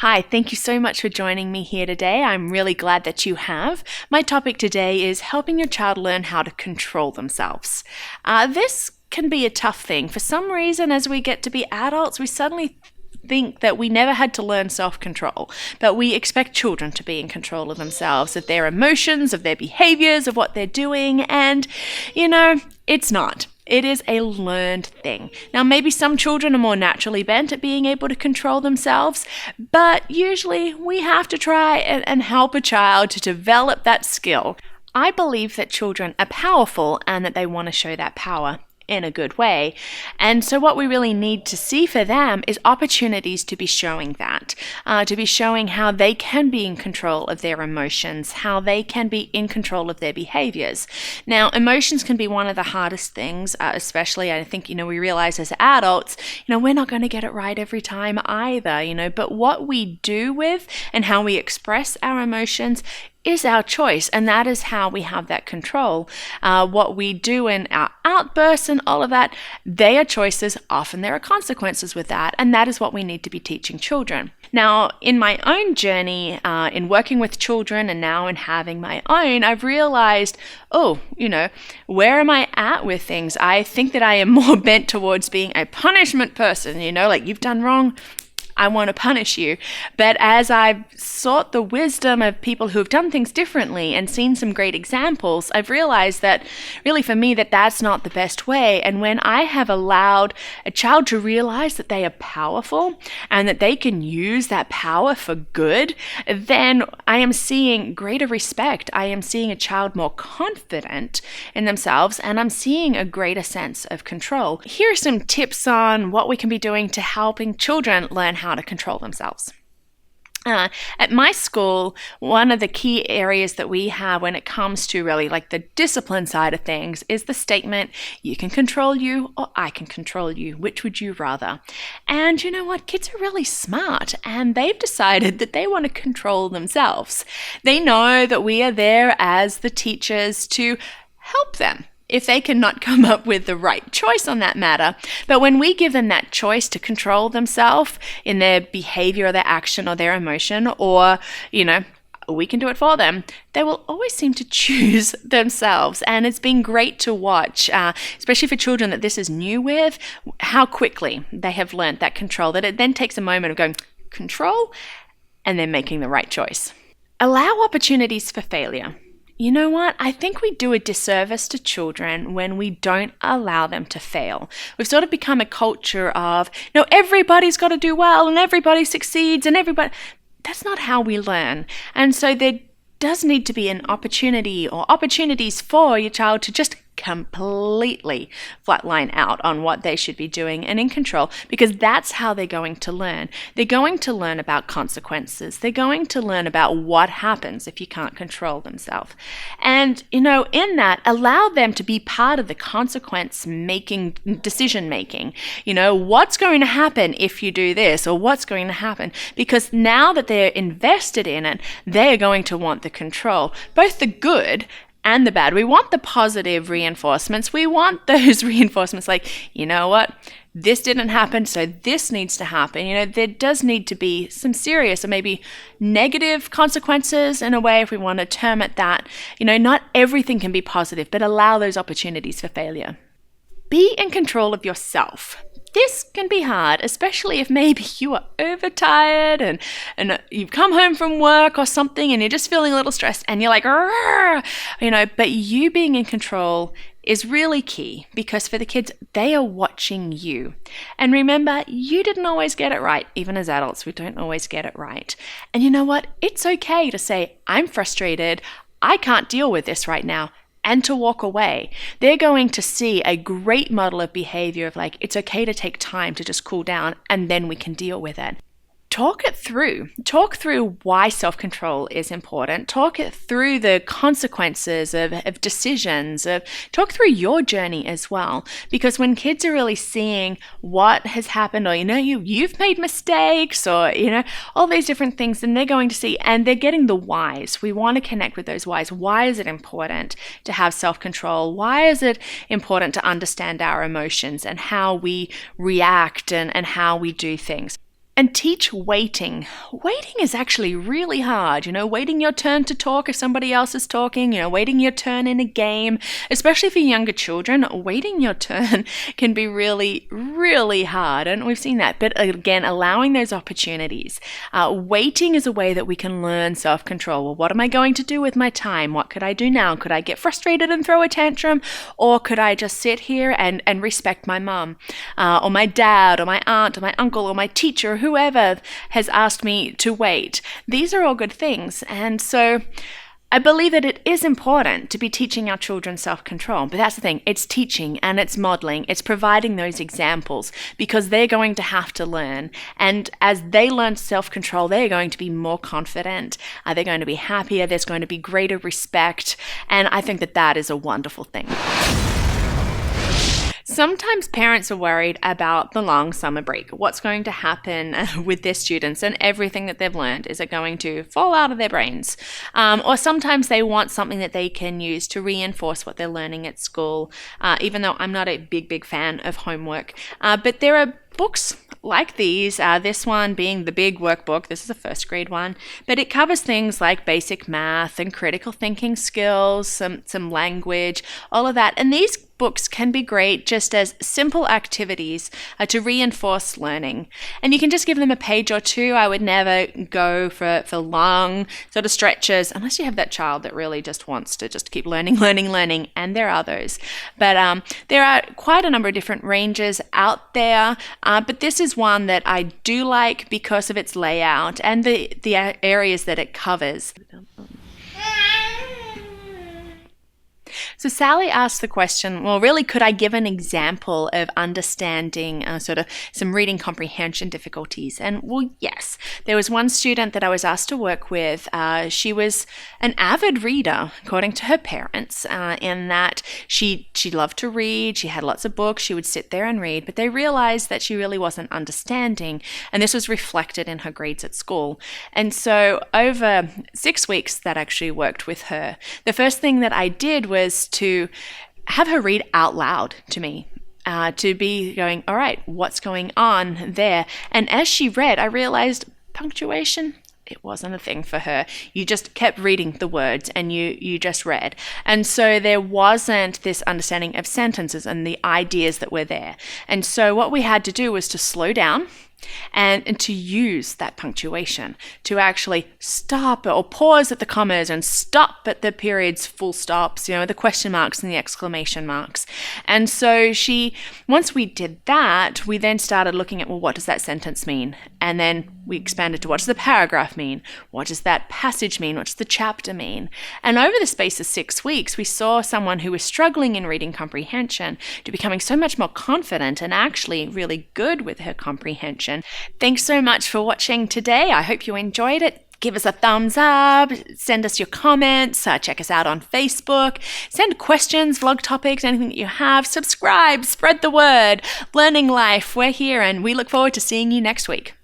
Hi, thank you so much for joining me here today. I'm really glad that you have. My topic today is helping your child learn how to control themselves. This can be a tough thing. For some reason, as we get to be adults, we suddenly think that we never had to learn self-control, but we expect children to be in control of themselves, of their emotions, of their behaviors, of what they're doing, and, it's not. It is a learned thing. Now, maybe some children are more naturally bent at being able to control themselves, but usually we have to try and help a child to develop that skill. I believe that children are powerful and that they want to show that power in a good way. And so what we really need to see for them is opportunities to be showing that, to be showing how they can be in control of their emotions, how they can be in control of their behaviors. Now, emotions can be one of the hardest things, especially I think, we realize as adults, we're not going to get it right every time either, but what we do with and how we express our emotions is our choice, and that is how we have that control. What we do in our outbursts and all of that, they are choices. Often there are consequences with that, and that is what we need to be teaching children. Now, in my own journey, in working with children and now in having my own, I've realized, where am I at with things? I think that I am more bent towards being a punishment person, like you've done wrong, I want to punish you. But as I've sought the wisdom of people who have done things differently and seen some great examples, I've realized that really for me that's not the best way. And when I have allowed a child to realize that they are powerful and that they can use that power for good, then I am seeing greater respect. I am seeing a child more confident in themselves, and I'm seeing a greater sense of control. Here are some tips on what we can be doing to helping children learn how to control themselves. At my school, one of the key areas that we have when it comes to really like the discipline side of things is the statement, you can control you or I can control you. Which would you rather? And you know what? Kids are really smart and they've decided that they want to control themselves. They know that we are there as the teachers to help them if they cannot come up with the right choice on that matter. But when we give them that choice to control themselves in their behavior or their action or their emotion, or, we can do it for them, they will always seem to choose themselves. And it's been great to watch, especially for children that this is new with, how quickly they have learned that control, that it then takes a moment of going, control, and then making the right choice. Allow opportunities for failure. You know what? I think we do a disservice to children when we don't allow them to fail. We've sort of become a culture of, everybody's got to do well and everybody succeeds and everybody. That's not how we learn. And so there does need to be an opportunity or opportunities for your child to just completely flatline out on what they should be doing and in control, because that's how they're going to learn. They're going to learn about consequences. They're going to learn about what happens if you can't control themselves. And, in that, allow them to be part of the consequence making, decision making. What's going to happen if you do this, or what's going to happen? Because now that they're invested in it, they're going to want the control, both the good and the bad. We want the positive reinforcements. We want those reinforcements like, this didn't happen, so this needs to happen. There does need to be some serious or maybe negative consequences in a way, if we want to term it that. Not everything can be positive, but allow those opportunities for failure. Be in control of yourself. This can be hard, especially if maybe you are overtired and you've come home from work or something and you're just feeling a little stressed and you're like, but you being in control is really key, because for the kids, they are watching you. And remember, you didn't always get it right. Even as adults, we don't always get it right. And you know what? It's okay to say, I'm frustrated. I can't deal with this right now. And to walk away. They're going to see a great model of behavior of it's okay to take time to just cool down and then we can deal with it. Talk it through. Talk through why self-control is important. Talk it through the consequences of decisions. Talk through your journey as well. Because when kids are really seeing what has happened, or you've made mistakes, or all these different things, then they're going to see, and they're getting the whys. We want to connect with those whys. Why is it important to have self-control? Why is it important to understand our emotions and how we react and how we do things? And teach waiting. Waiting is actually really hard, waiting your turn to talk if somebody else is talking, waiting your turn in a game, especially for younger children. Waiting your turn can be really, really hard, and we've seen that. But again, allowing those opportunities. Waiting is a way that we can learn self-control. Well, what am I going to do with my time? What could I do now? Could I get frustrated and throw a tantrum? Or could I just sit here and respect my mum, or my dad, or my aunt, or my uncle, or my teacher, whoever has asked me to wait? These are all good things. And so I believe that it is important to be teaching our children self-control. But that's the thing, it's teaching and it's modeling, it's providing those examples, because they're going to have to learn. And as they learn self-control, they're going to be more confident, they're going to be happier, there's going to be greater respect. And I think that that is a wonderful thing. Sometimes parents are worried about the long summer break. What's going to happen with their students and everything that they've learned? Is it going to fall out of their brains? Or sometimes they want something that they can use to reinforce what they're learning at school, even though I'm not a big fan of homework. But there are books like these, this one being the big workbook. This is a first grade one, but it covers things like basic math and critical thinking skills, some language, all of that. And these books can be great just as simple activities to reinforce learning. And you can just give them a page or two. I would never go for long sort of stretches unless you have that child that really just wants to just keep learning, and there are those. But there are quite a number of different ranges out there, but this is one that I do like because of its layout and the areas that it covers. So Sally asked the question, well, really, could I give an example of understanding sort of some reading comprehension difficulties? And well, yes. There was one student that I was asked to work with. She was an avid reader, according to her parents, in that she loved to read. She had lots of books. She would sit there and read, but they realized that she really wasn't understanding, and this was reflected in her grades at school. And so over 6 weeks that I actually worked with her, the first thing that I did was to have her read out loud to me, to be going, all right, what's going on there? And as she read, I realized punctuation, it wasn't a thing for her. You just kept reading the words and you just read. And so there wasn't this understanding of sentences and the ideas that were there. And so what we had to do was to slow down and to use that punctuation to actually stop or pause at the commas and stop at the periods, full stops, the question marks and the exclamation marks. And so once we did that, we then started looking at, well, what does that sentence mean? And then we expanded to, what does the paragraph mean? What does that passage mean? What does the chapter mean? And over the space of 6 weeks, we saw someone who was struggling in reading comprehension to becoming so much more confident and actually really good with her comprehension. Thanks so much for watching today. I hope you enjoyed it. Give us a thumbs up, send us your comments, check us out on Facebook, send questions, vlog topics, anything that you have, subscribe, spread the word. Learning Life, we're here and we look forward to seeing you next week.